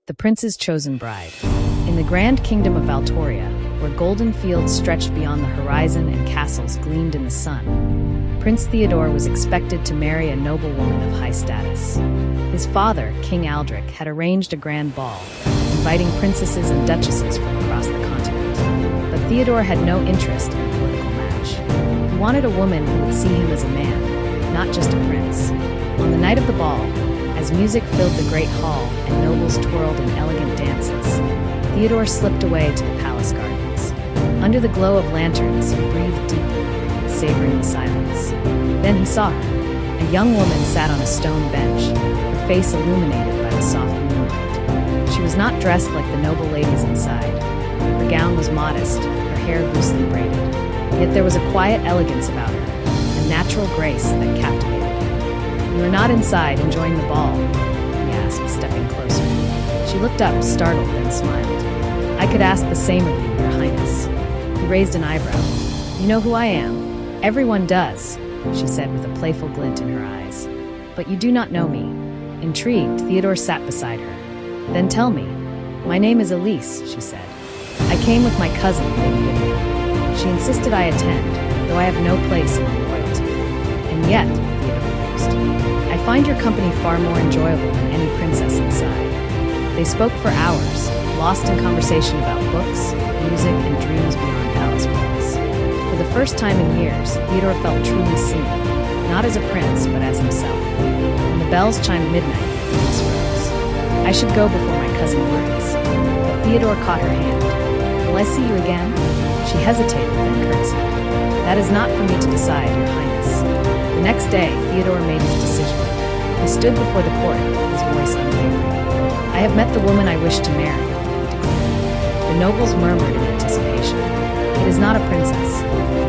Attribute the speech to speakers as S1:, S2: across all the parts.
S1: The Prince's Chosen Bride. In the grand kingdom of Valtoria, where golden fields stretched beyond the horizon and castles gleamed in the sun, Prince Theodore was expected to marry a noble woman of high status. His father, King Aldric, had arranged a grand ball, inviting princesses and duchesses from across the continent. But Theodore had no interest in a political match. He wanted a woman who would see him as a man, not just a prince. On the night of the ball, as music filled the great hall and nobles twirled in elegant dances, Theodore slipped away to the palace gardens. Under the glow of lanterns, he breathed deeply, savoring the silence. Then he saw her. A young woman sat on a stone bench, her face illuminated by the soft moonlight. She was not dressed like the noble ladies inside. Her gown was modest, her hair loosely braided. Yet there was a quiet elegance about her, a natural grace that captivated. "You are not inside enjoying the ball?" he asked, stepping closer. She looked up, startled, then smiled. "I could ask the same of you, Your Highness." He raised an eyebrow. "You know who I am?" "Everyone does," she said with a playful glint in her eyes. "But you do not know me." Intrigued, Theodore sat beside her. "Then tell me." "My name is Elise," she said. "I came with my cousin, Lady Vivian. She insisted I attend, though I have no place among royalty." "And yet," Theodore mused, "I find your company far more enjoyable than any princess inside." They spoke for hours, lost in conversation about books, music, and dreams beyond palace walls. For the first time in years, Theodore felt truly seen, not as a prince, but as himself. When the bells chimed midnight, Elise rose. "I should go before my cousin worries." But Theodore caught her hand. "Will I see you again?" She hesitated, then curtsied. "That is not for me to decide, Your Highness." The next day, Theodore made his decision. He stood before the court, his voice unwavering. "I have met the woman I wish to marry," he declared. The nobles murmured in anticipation. "It is not a princess,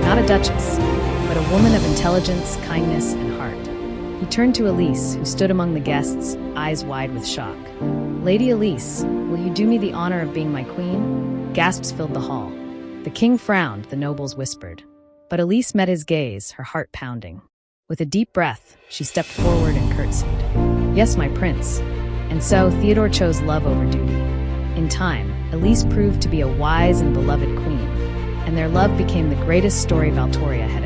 S1: not a duchess, but a woman of intelligence, kindness, and heart." He turned to Elise, who stood among the guests, eyes wide with shock. "Lady Elise, will you do me the honor of being my queen?" Gasps filled the hall. The king frowned, the nobles whispered. But Elise met his gaze, her heart pounding. With a deep breath, she stepped forward and curtsied. "Yes, my prince." And so Theodore chose love over duty. In time, Elise proved to be a wise and beloved queen, and their love became the greatest story Valtoria had